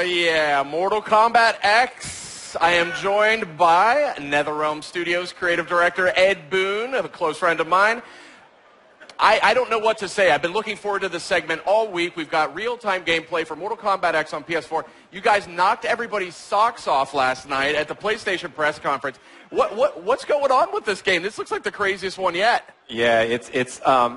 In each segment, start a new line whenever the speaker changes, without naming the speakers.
yeah, Mortal Kombat X. I am joined by NetherRealm Studios creative director Ed Boon, a close friend of mine. I don't know what to say. I've been looking forward to this segment all week. We've got real-time gameplay for Mortal Kombat X on PS4. You guys knocked everybody's socks off last night at the PlayStation press conference. What's going on with this game? This looks like the craziest one yet.
Yeah, it's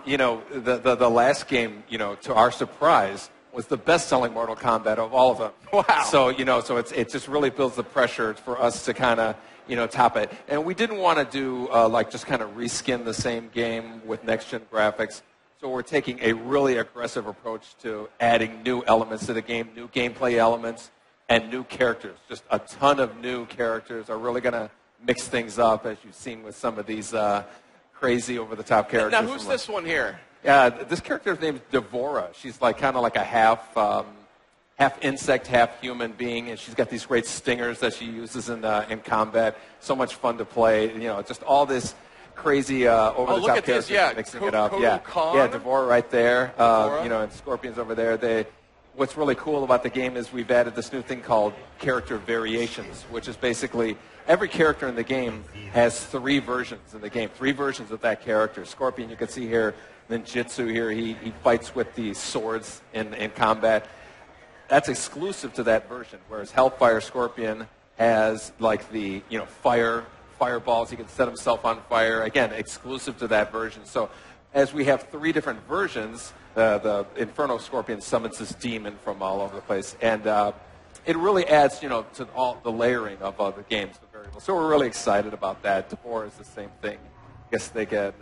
you know, the last game, you know, to our surprise, was the best-selling Mortal Kombat of all of them.
Wow.
So, you know, so it just really builds the pressure for us to kind of, you know, top it. And we didn't want to do, like, just kind of reskin the same game with next-gen graphics. So we're taking a really aggressive approach to adding new elements to the game, new gameplay elements, and new characters. Just a ton of new characters are really going to mix things up, as you've seen with some of these crazy over-the-top characters.
Now, who's this one here?
This character's name is Devora. She's like kind of like a half insect, half human being, and she's got these great stingers that she uses in combat. So much fun to play. You know, just all this crazy over-the-top characters mixing it up. Devora right there. You know, and Scorpion's over there. What's really cool about the game is we've added this new thing called character variations, which is basically every character in the game has 3 versions in the game, 3 versions of that character. Scorpion, you can see here, Ninjutsu here, he fights with the swords in combat. That's exclusive to that version, whereas Hellfire Scorpion has like the, you know, fireballs. He can set himself on fire. Again, exclusive to that version. So as we have 3 different versions, the Inferno Scorpion summons this demon from all over the place. And it really adds, you know, to all the layering of the games, the variables. So we're really excited about that. Devora is the same thing. I guess they get,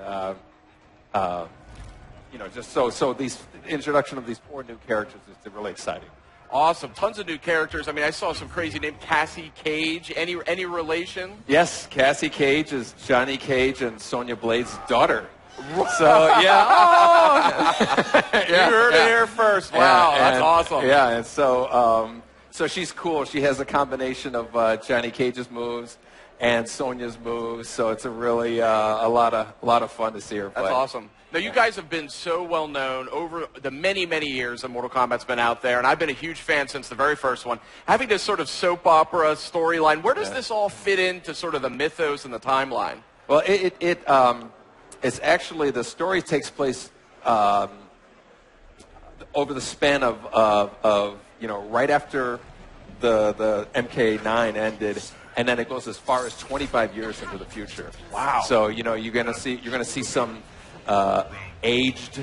you know, just so these introduction of these 4 new characters is really exciting.
Awesome. Tons of new characters. I mean, I saw some crazy name, Cassie Cage. Any relation?
Yes, Cassie Cage is Johnny Cage and Sonya Blade's daughter. So, yeah. Oh!
You heard it here first. Wow, that's awesome.
Yeah, and so so she's cool. She has a combination of Johnny Cage's moves and Sonya's moves, so it's a really a lot of fun to see her play.
That's awesome. Now, you guys have been so well known over the many, many years that Mortal Kombat's been out there, and I've been a huge fan since the very first one. Having this sort of soap opera storyline, where does this all fit into sort of the mythos and the timeline?
Well, it's actually, the story takes place over the span of you know, right after the MK9 ended, and then it goes as far as 25 years into the future.
Wow.
So, you know, you're gonna see some aged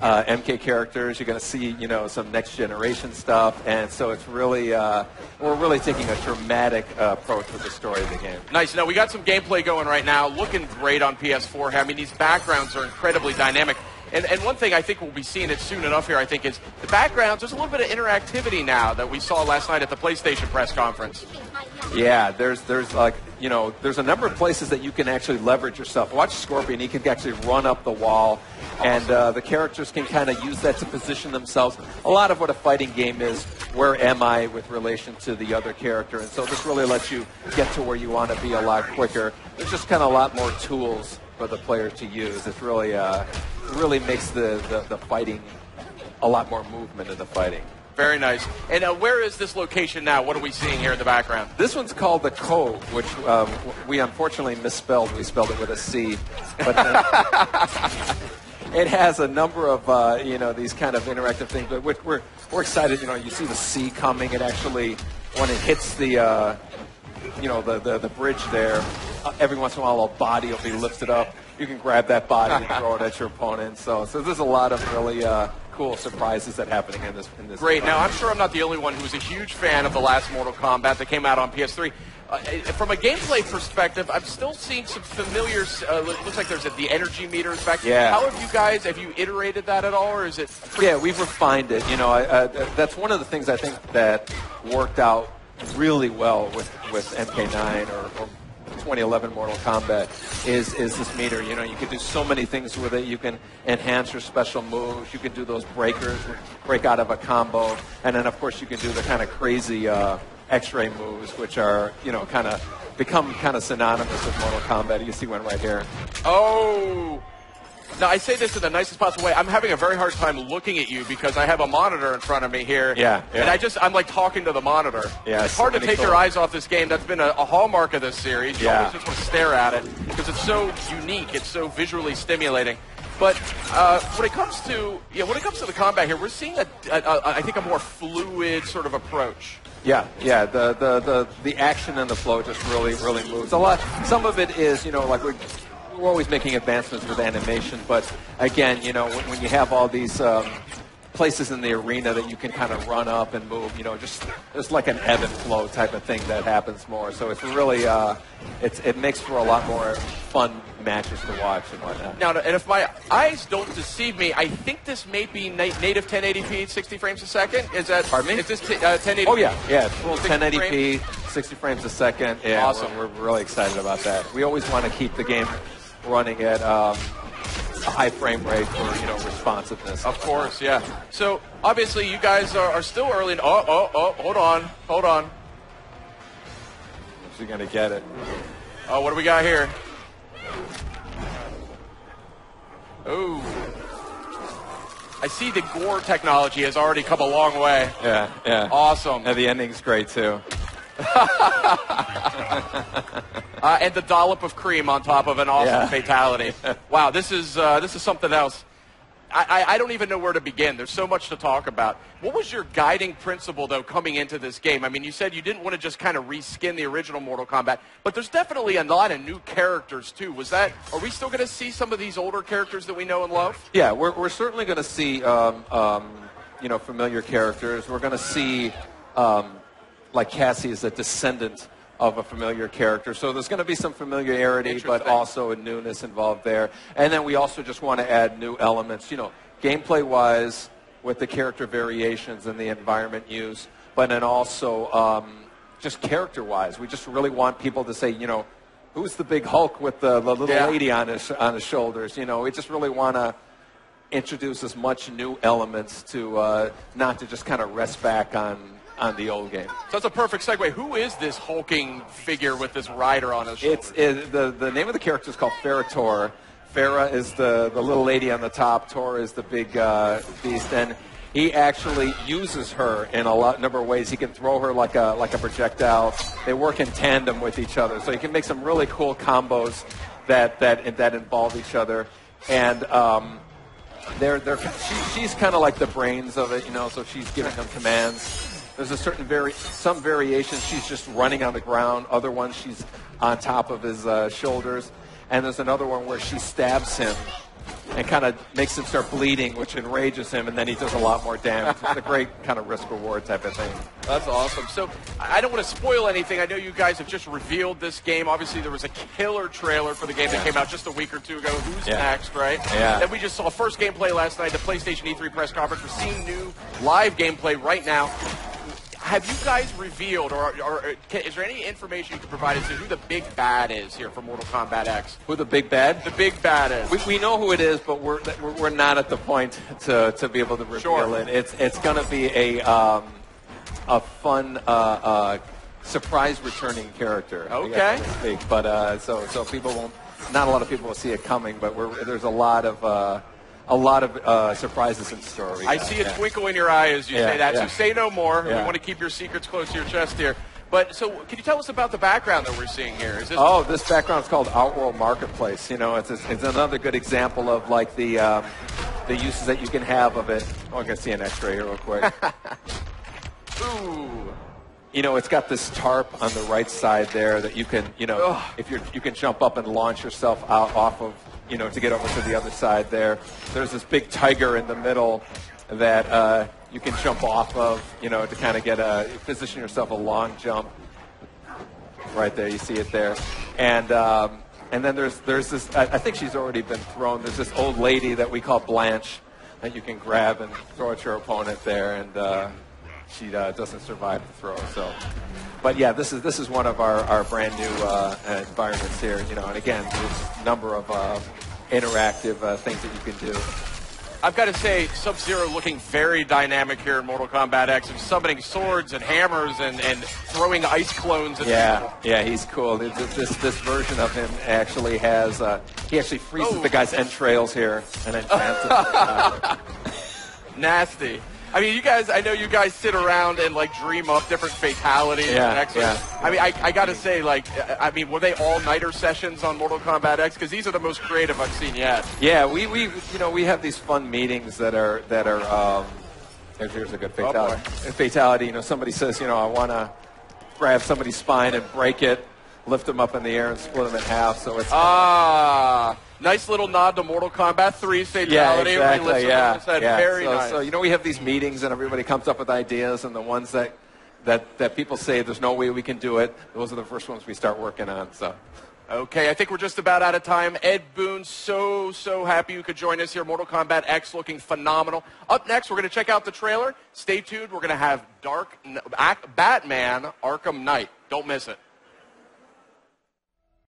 MK characters. You're going to see, you know, some next generation stuff, and so it's really we're really taking a dramatic approach with the story of the game.
Nice. Now, we got some gameplay going right now, looking great on PS4. I mean, these backgrounds are incredibly dynamic. And one thing I think we'll be seeing it soon enough here, I think, is the backgrounds. There's a little bit of interactivity now that we saw last night at the PlayStation press conference.
Yeah, there's like, you know, there's a number of places that you can actually leverage yourself. Watch Scorpion; he can actually run up the wall, and the characters can kind of use that to position themselves. A lot of what a fighting game is, where am I with relation to the other character, and so this really lets you get to where you want to be a lot quicker. There's just kind of a lot more tools for the players to use. It's really makes the fighting a lot more movement in the fighting.
Very nice. And where is this location now? What are we seeing here in the background?
This one's called the Cove, which we unfortunately misspelled. We spelled it with a C. But it has a number of you know, these kind of interactive things. But we're excited. You know, you see the sea coming. It actually, when it hits the you know, the bridge there, every once in a while a body will be lifted up. You can grab that body and throw it at your opponent. So there's a lot of really cool surprises that are happening in this.
Great. Now, I'm sure I'm not the only one who's a huge fan of the last Mortal Kombat that came out on PS3. From a gameplay perspective, I'm still seeing some familiar. Looks like there's the energy meters back.
Yeah.
How have you iterated that at all, or is it?
Yeah, we've refined it. You know, that's one of the things I think that worked out really well with MK9 or 2011 Mortal Kombat is this meter. You know, you can do so many things with it. You can enhance your special moves. You can do those breakers, break out of a combo, and then of course you can do the kind of crazy X-ray moves, which are, you know, kind of become kind of synonymous with Mortal Kombat. You see one right here.
Oh. Now, I say this in the nicest possible way. I'm having a very hard time looking at you because I have a monitor in front of me here.
Yeah.
And I'm like talking to the monitor.
Yeah,
it's hard to take your eyes off this game. That's been a hallmark of this series. You always just want to stare at it because it's so unique. It's so visually stimulating. But when it comes to the combat here, we're seeing I think a more fluid sort of approach.
Yeah. The action and the flow just really moves a lot. Some of it is, like we're always making advancements with animation, but again, when you have all these places in the arena that you can kind of run up and move, just like an ebb and flow type of thing that happens more. So it's really, it makes for a lot more fun matches to watch and whatnot.
Now, and if my eyes don't deceive me, I think this may be native 1080p, 60 frames a second. Is that?
Pardon me?
Is this 1080p?
Oh yeah, it's full 1080p, 60 frames a second. Yeah,
awesome.
We're really excited about that. We always want to keep the game running at a high frame rate for responsiveness.
Of course, yeah. So obviously you guys are still early. Hold on.
She's gonna get it.
Oh, what do we got here? Ooh. I see the gore technology has already come a long way.
Yeah.
Awesome.
And the ending's great too.
And the dollop of cream on top of an awesome fatality. Wow, this is something else. I don't even know where to begin. There's so much to talk about. What was your guiding principle, though, coming into this game? I mean, you said you didn't want to just kind of reskin the original Mortal Kombat, but there's definitely a lot of new characters, too. Are we still going to see some of these older characters that we know and love?
Yeah, we're certainly going to see, familiar characters. We're going to see, like Cassie is a descendant of a familiar character. So there's going to be some familiarity, but also a newness involved there. And then we also just want to add new elements, gameplay-wise with the character variations and the environment use, but then also just character-wise. We just really want people to say, who's the big Hulk with the little lady on his shoulders? We just really want to introduce as much new elements to not to just kind of rest back on the old game.
So that's a perfect segue. Who is this hulking figure with this rider on his shoulders?
The name of the character is called Ferrator. Farah is the little lady on the top. Tor is the big beast, and he actually uses her in a number of ways. He can throw her like a projectile. They work in tandem with each other, so you can make some really cool combos that involve each other. And she's kind of like the brains of it, so she's giving them commands. There's some variations she's just running on the ground. Other ones she's on top of his shoulders. And there's another one where she stabs him and kind of makes him start bleeding, which enrages him, and then he does a lot more damage. It's a great kind of risk-reward type of thing.
That's awesome. So I don't want to spoil anything. I know you guys have just revealed this game. Obviously, there was a killer trailer for the game that came out just a week or two ago. Who's next, right?
Yeah.
Then we just saw first gameplay last night, the PlayStation E3 press conference. We're seeing new live gameplay right now. Have you guys revealed, or is there any information you can provide as to who the big bad is here for Mortal Kombat X?
Who the big bad?
The big bad is.
We know who it is, but we're not at the point to be able to reveal it. It's going to be a fun surprise returning character.
Okay.
But so people won't. Not a lot of people will see it coming, but there's a lot of surprises in store.
I see a twinkle in your eye as you say that, so say no more. We want to keep your secrets close to your chest here. But so can you tell us about the background that we're seing here? Is this
this background is called Outworld Marketplace. It's another good example of like the uses that you can have of it. Oh, I'm going to see an x-ray here real quick.
Ooh.
It's got this tarp on the right side there that you can, if you can jump up and launch yourself out off of, to get over to the other side there. There's this big tiger in the middle that you can jump off of, to kind of position yourself a long jump. Right there, you see it there. And then there's this, I think she's already been thrown. There's this old lady that we call Blanche that you can grab and throw at your opponent there, and she doesn't survive the throw. So, but yeah, this is one of our brand new environments here. And again, there's a number of interactive things that you can do.
I've got to say, Sub-Zero looking very dynamic here in Mortal Kombat X. He's summoning swords and hammers and throwing ice clones at people.
Yeah, he's cool. This version of him actually has, he actually freezes the guy's entrails here and then plants them.
Nasty. I mean, you guys, I know you guys sit around and, like, dream up different fatalities.
Yeah.
I mean, I got to say, like, I mean, were they all-nighter sessions on Mortal Kombat X? Because these are the most creative I've seen yet.
Yeah, we have these fun meetings that are here's a good fatality. Fatality, somebody says, I want to grab somebody's spine and break it, lift them up in the air and split them in half. So it's
nice little nod to Mortal Kombat 3 fatality.
Yeah, exactly.
Very nice.
So we have these meetings and everybody comes up with ideas, and the ones that people say there's no way we can do it, those are the first ones we start working on. So.
Okay, I think we're just about out of time. Ed Boon, so happy you could join us here. Mortal Kombat X looking phenomenal. Up next, we're going to check out the trailer. Stay tuned. We're going to have Batman Arkham Knight. Don't miss it.